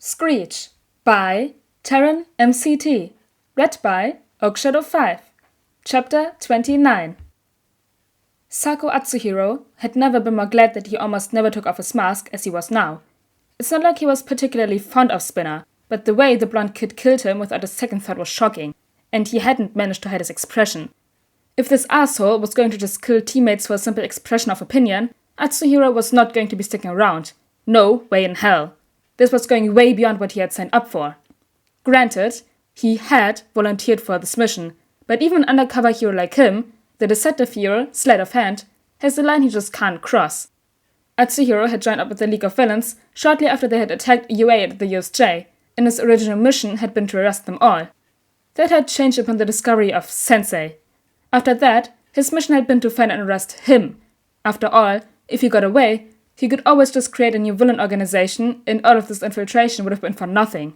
Screech by TarynMcT. Read by Oakshadow5. Chapter 29. Sako Atsuhiro had never been more glad that he almost never took off his mask as he was now. It's not like he was particularly fond of Spinner, but the way the blonde kid killed him without a second thought was shocking, and he hadn't managed to hide his expression. If this asshole was going to just kill teammates for a simple expression of opinion, Atsuhiro was not going to be sticking around. No way in hell. This was going way beyond what he had signed up for. Granted, he had volunteered for this mission, but even an undercover hero like him, the deceptive hero, sleight of hand, has a line he just can't cross. Atsuhiro had joined up with the League of Villains shortly after they had attacked UA at the USJ, and his original mission had been to arrest them all. That had changed upon the discovery of Sensei. After that, his mission had been to find and arrest him. After all, if he got away, he could always just create a new villain organization, and all of this infiltration would have been for nothing.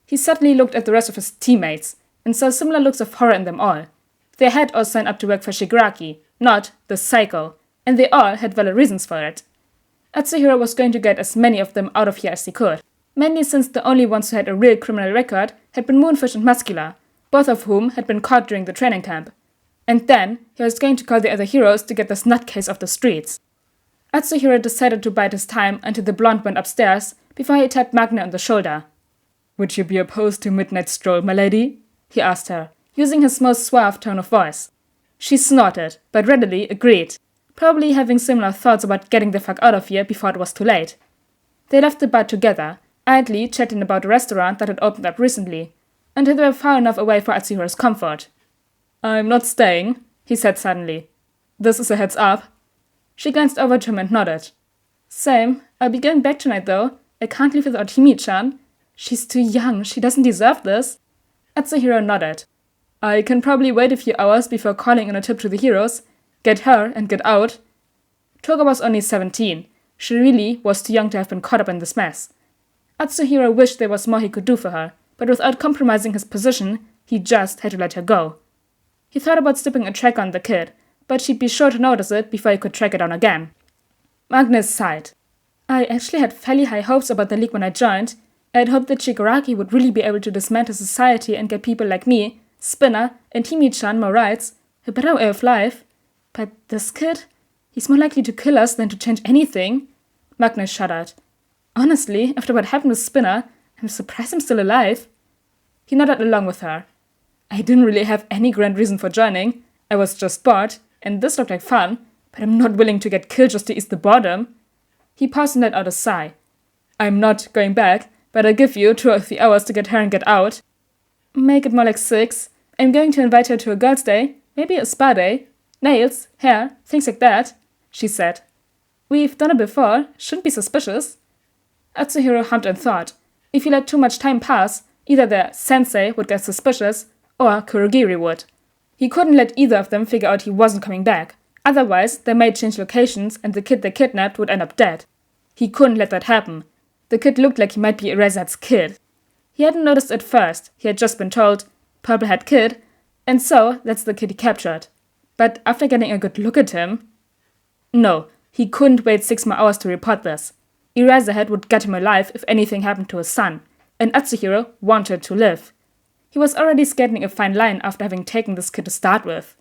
He suddenly looked at the rest of his teammates, and saw similar looks of horror in them all. They had all signed up to work for Shigaraki, not the Psycho, and they all had valid reasons for it. Atsuhiro was going to get as many of them out of here as he could, mainly since the only ones who had a real criminal record had been Moonfish and Muscular, both of whom had been caught during the training camp. And then he was going to call the other heroes to get this nutcase off the streets. Atsuhiro decided to bide his time until the blonde went upstairs before he tapped Magna on the shoulder. "Would you be opposed to a midnight stroll, my lady?" he asked her, using his most suave tone of voice. She snorted, but readily agreed, probably having similar thoughts about getting the fuck out of here before it was too late. They left the bar together, idly chatting about a restaurant that had opened up recently, until they were far enough away for Atsuhiro's comfort. "I'm not staying," he said suddenly. "This is a heads up." She glanced over to him and nodded. "Same. I'll be going back tonight, though. I can't leave without Himi-chan. She's too young. She doesn't deserve this." Atsuhiro nodded. "I can probably wait a few hours before calling in a tip to the heroes. Get her and get out." Toga was only 17. She really was too young to have been caught up in this mess. Atsuhiro wished there was more he could do for her, but without compromising his position, he just had to let her go. He thought about slipping a tracker on the kid, but she'd be sure to notice it before he could track it down again. Magnus sighed. "I actually had fairly high hopes about the League when I joined. I'd hoped that Shigaraki would really be able to dismantle society and get people like me, Spinner, and Himi-chan more rights, a better way of life. But this kid? He's more likely to kill us than to change anything." Magnus shuddered. "Honestly, after what happened with Spinner, I'm surprised I'm still alive." He nodded along with her. "I didn't really have any grand reason for joining. I was just bored, and this looked like fun, but I'm not willing to get killed just to ease the boredom." He paused and let out a sigh. "I'm not going back, but I'll give you 2 or 3 hours to get her and get out." "Make it more like 6. I'm going to invite her to a girls' day, maybe a spa day. Nails, hair, things like that," she said. "We've done it before, shouldn't be suspicious." Atsuhiro hummed and thought. If he let too much time pass, either their sensei would get suspicious, or Kurogiri would. He couldn't let either of them figure out he wasn't coming back. Otherwise, they might change locations and the kid they kidnapped would end up dead. He couldn't let that happen. The kid looked like he might be Eraserhead's kid. He hadn't noticed at first. He had just been told, "Purple-haired kid," and so that's the kid he captured. But after getting a good look at him... No, he couldn't wait 6 more hours to report this. Eraserhead would get him alive if anything happened to his son, and Atsuhiro wanted to live. He was already skating a fine line after having taken this kid to start with.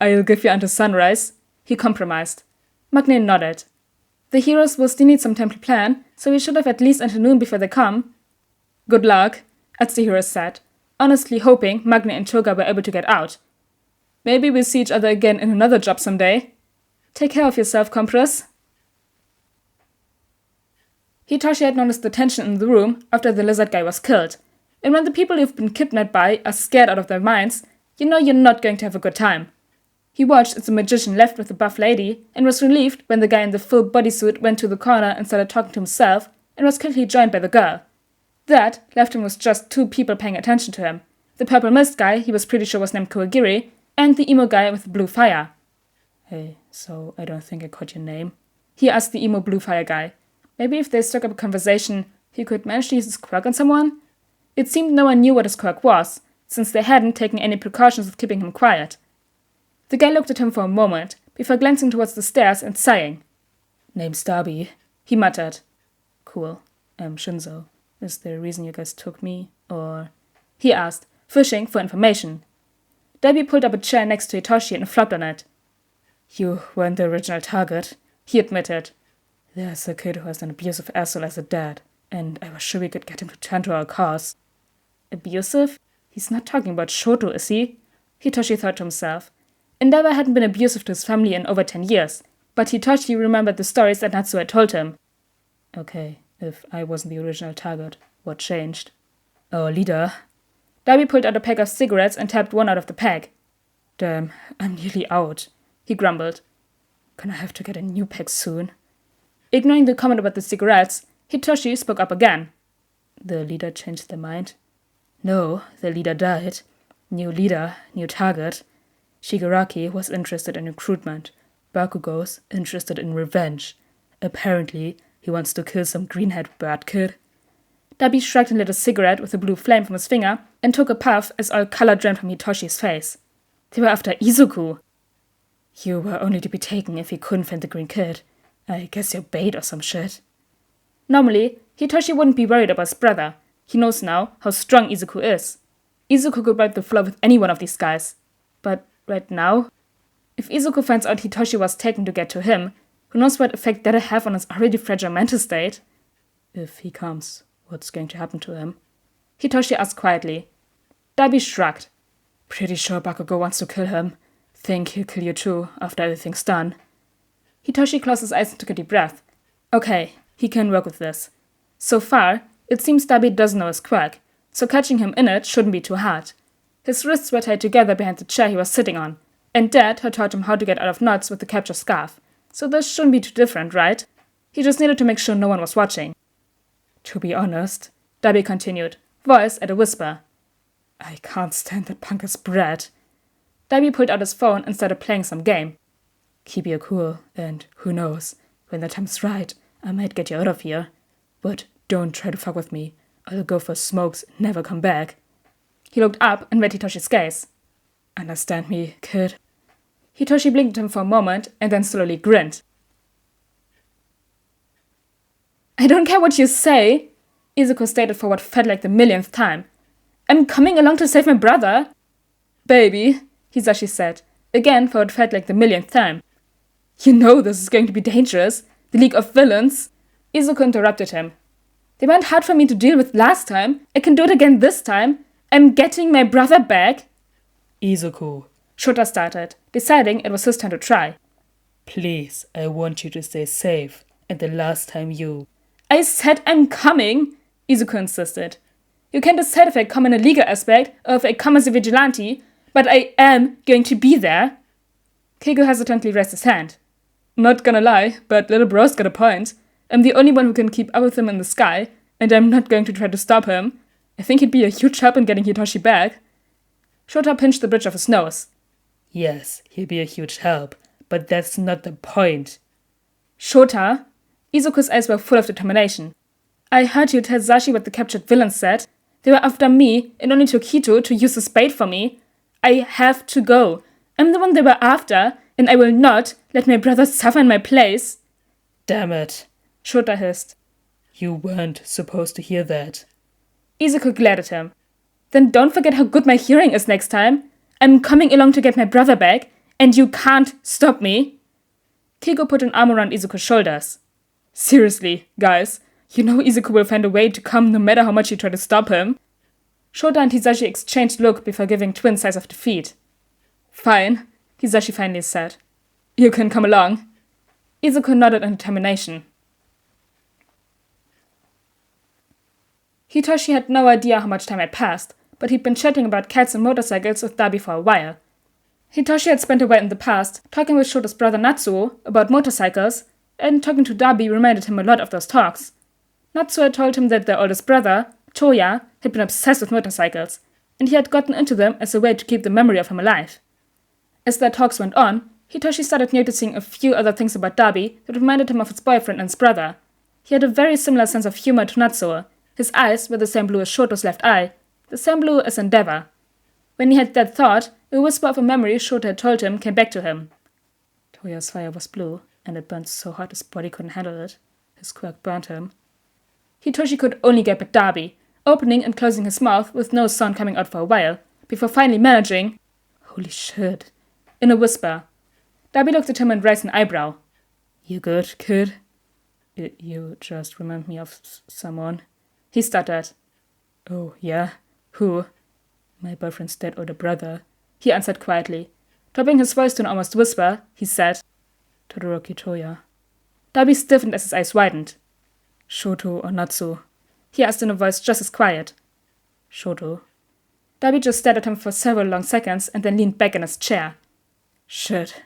"I'll give you until sunrise," he compromised. Magne nodded. "The heroes will still need some time to plan, so we should have at least until noon before they come." "Good luck," Atsuhiro said, honestly hoping Magne and Toga were able to get out. "Maybe we'll see each other again in another job someday. Take care of yourself, Compress." Hitoshi had noticed the tension in the room after the lizard guy was killed. And when the people you've been kidnapped by are scared out of their minds, you know you're not going to have a good time. He watched as the magician left with the buff lady and was relieved when the guy in the full bodysuit went to the corner and started talking to himself and was quickly joined by the girl. That left him with just 2 people paying attention to him. The purple mist guy he was pretty sure was named Kurogiri, and the emo guy with the blue fire. "Hey, so I don't think I caught your name?" he asked the emo blue fire guy. Maybe if they struck up a conversation, he could manage to use his quirk on someone? It seemed no one knew what his quirk was, since they hadn't taken any precautions with keeping him quiet. The guy looked at him for a moment, before glancing towards the stairs and sighing. "Name's Darby," he muttered. "Cool. I'm Shinzo." Is there a reason you guys took me, or? He asked, fishing for information. Debbie pulled up a chair next to Hitoshi and flopped on it. You weren't the original target, he admitted. There's a kid who has an abusive asshole as a dad, and I was sure we could get him to turn to our cause. Abusive? He's not talking about Shoto, is he? Hitoshi thought to himself. Endeavor hadn't been abusive to his family in over 10 years, but Hitoshi remembered the stories that Natsuo had told him. Okay, if I wasn't the original target, what changed? Our leader. Darby pulled out a pack of cigarettes and tapped one out of the pack. Damn, I'm nearly out, he grumbled. Gonna have to get a new pack soon. Ignoring the comment about the cigarettes, Hitoshi spoke up again. The leader changed their mind? No, the leader died. New leader, new target. Shigaraki was interested in recruitment. Bakugo's interested in revenge. Apparently, he wants to kill some greenhead bad kid. Dabi shrugged and lit a cigarette with a blue flame from his finger and took a puff as all color drained from Hitoshi's face. They were after Izuku. You were only to be taken if he couldn't find the green kid. I guess you're bait or some shit. Normally, Hitoshi wouldn't be worried about his brother. He knows now how strong Izuku is. Izuku could wipe the floor with any one of these guys. But right now, if Izuku finds out Hitoshi was taken to get to him, who knows what effect that'll have on his already fragile mental state? If he comes, what's going to happen to him? Hitoshi asked quietly. Dabi shrugged. Pretty sure Bakugo wants to kill him. Think he'll kill you too, after everything's done. Hitoshi closed his eyes and took a deep breath. Okay, he can work with this. So far, it seems Dabi doesn't know his quirk, so catching him in it shouldn't be too hard. His wrists were tied together behind the chair he was sitting on, and Dad had taught him how to get out of knots with the capture scarf, so this shouldn't be too different, right? He just needed to make sure no one was watching. To be honest, Dabi continued, voice at a whisper. I can't stand that punk as brat. Dabi pulled out his phone and started playing some game. Keep your cool, and who knows, when the time's right, I might get you out of here. But don't try to fuck with me. I'll go for smokes and never come back. He looked up and met Hitoshi's gaze. Understand me, kid? Hitoshi blinked at him for a moment and then slowly grinned. I don't care what you say, Izuku stated for what felt like the millionth time. I'm coming along to save my brother. Baby, Hisashi said, again for what felt like the millionth time. You know this is going to be dangerous. The League of Villains. Izuku interrupted him. They weren't hard for me to deal with last time. I can do it again this time. I'm getting my brother back. Izuku, Shota started, deciding it was his turn to try. Please, I want you to stay safe. And the last time you... I said I'm coming, Izuku insisted. You can decide if I come in a legal aspect or if I come as a vigilante, but I am going to be there. Keigo hesitantly raised his hand. Not gonna lie, but little bro's got a point. I'm the only one who can keep up with him in the sky, and I'm not going to try to stop him. I think he'd be a huge help in getting Hitoshi back. Shota pinched the bridge of his nose. Yes, he'll be a huge help, but that's not the point. Shota? Izuku's eyes were full of determination. I heard you tell Zashi what the captured villains said. They were after me and only took Hito to use the spade for me. I have to go. I'm the one they were after, and I will not let my brother suffer in my place. Damn it, Shota hissed. You weren't supposed to hear that. Izuku glared at him. Then don't forget how good my hearing is next time. I'm coming along to get my brother back, and you can't stop me. Keigo put an arm around Izuku's shoulders. Seriously, guys, you know Izuku will find a way to come no matter how much you try to stop him. Shota and Hisashi exchanged look before giving twin sighs of defeat. Fine, Hisashi finally said. You can come along. Izuku nodded in determination. Hitoshi had no idea how much time had passed, but he'd been chatting about cats and motorcycles with Dabi for a while. Hitoshi had spent a while in the past talking with Shota's brother Natsuo about motorcycles, and talking to Dabi reminded him a lot of those talks. Natsuo had told him that their oldest brother, Toya, had been obsessed with motorcycles, and he had gotten into them as a way to keep the memory of him alive. As their talks went on, Hitoshi started noticing a few other things about Dabi that reminded him of his boyfriend and his brother. He had a very similar sense of humor to Natsuo. His eyes were the same blue as Shoto's left eye, the same blue as Endeavor. When he had that thought, a whisper of a memory Shota had told him came back to him. Toya's fire was blue, and it burned so hot his body couldn't handle it. His quirk burned him. Hitoshi could only gape at Dabi, opening and closing his mouth with no sound coming out for a while, before finally managing, "Holy shit," in a whisper. Dabi looked at him and raised an eyebrow. "You good, kid?" You just remind me of someone," he stuttered. "Oh, yeah? Who?" "My boyfriend's dead older brother," he answered quietly. Dropping his voice to an almost whisper, he said, "Todoroki Toya." Dabi stiffened as his eyes widened. "Shoto or Natsu?" he asked in a voice just as quiet. "Shoto." Dabi just stared at him for several long seconds and then leaned back in his chair. Shit.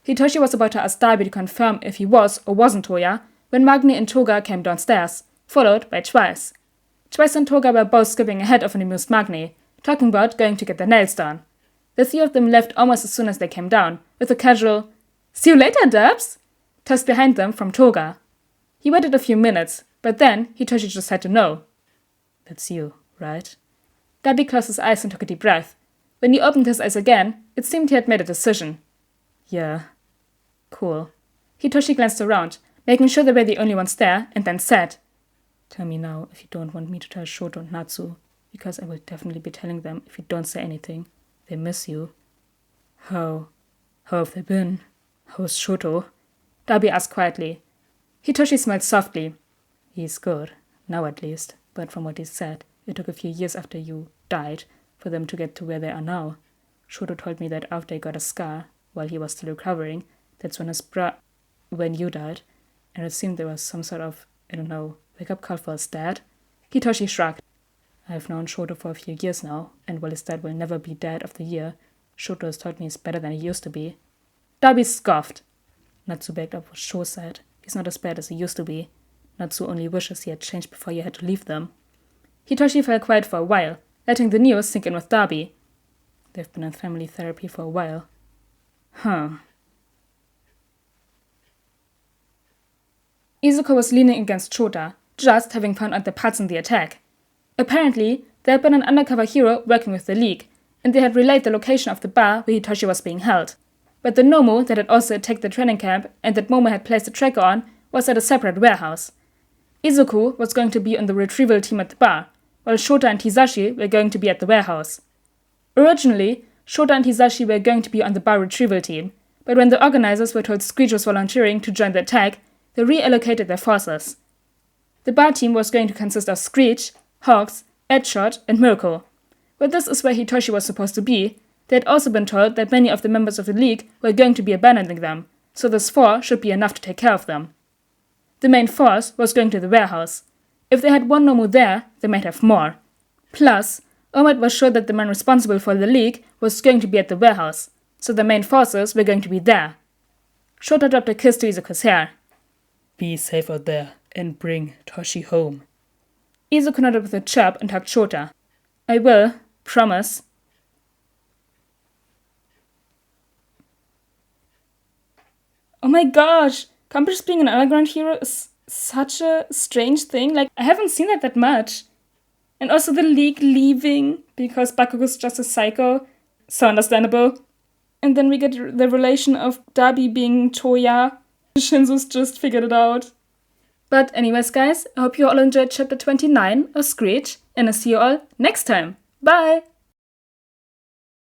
Hitoshi was about to ask Dabi to confirm if he was or wasn't Toya when Magni and Toga came downstairs, followed by Twice. Twice and Toga were both skipping ahead of an amused Magni, talking about going to get their nails done. The three of them left almost as soon as they came down, with a casual, "See you later, Dubs!" tossed behind them from Toga. He waited a few minutes, but then Hitoshi just had to know. "That's you, right?" Dabi closed his eyes and took a deep breath. When he opened his eyes again, it seemed he had made a decision. "Yeah." "Cool." Hitoshi glanced around, making sure they were the only ones there, and then said, "Tell me now if you don't want me to tell Shoto and Natsu, because I will definitely be telling them if you don't say anything. They miss you." How have they been? How's Shoto?" Dabi asked quietly. Hitoshi smiled softly. "He's good, now at least, but from what he said, it took a few years after you died for them to get to where they are now. Shoto told me that after he got a scar, while he was still recovering, that's when when you died, and it seemed there was some sort of, I don't know, wake-up call for his dad." Hitoshi shrugged. "I've known Shoto for a few years now, and while his dad will never be Dad of the Year, Shoto has told me he's better than he used to be." Dabi scoffed. "Natsu backed up what Sho said. He's not as bad as he used to be. Natsu only wishes he had changed before you had to leave them." Hitoshi fell quiet for a while, letting the news sink in with Dabi. "They've been in family therapy for a while." Huh. Izuku was leaning against Chota, just having found out the parts in the attack. Apparently, there had been an undercover hero working with the League, and they had relayed the location of the bar where Hitoshi was being held. But the Nomu that had also attacked the training camp and that Momo had placed a tracker on was at a separate warehouse. Izuku was going to be on the retrieval team at the bar, while Shota and Hisashi were going to be at the warehouse. Originally, Shota and Hisashi were going to be on the bar retrieval team, but when the organizers were told Screech was volunteering to join the attack, they reallocated their forces. The bar team was going to consist of Screech, Hawks, Edshot, and Mirko. But this is where Hitoshi was supposed to be. They had also been told that many of the members of the League were going to be abandoning them, so this 4 should be enough to take care of them. The main force was going to the warehouse. If they had one Nomu there, they might have more. Plus, Omid was sure that the man responsible for the League was going to be at the warehouse, so the main forces were going to be there. Shota dropped a kiss to Izuku's hair. "Be safe out there, and bring Toshi home." Izuku nodded with a chirp and hugged Shota. "I will, promise." Oh my gosh, Campus being an underground hero is such a strange thing. Like, I haven't seen that much. And also the League leaving because Bakugo's just a psycho. So understandable. And then we get the relation of Dabi being Toya. Shinzo's just figured it out. But anyways, guys, I hope you all enjoyed chapter 29 of Screech, and I'll see you all next time. Bye!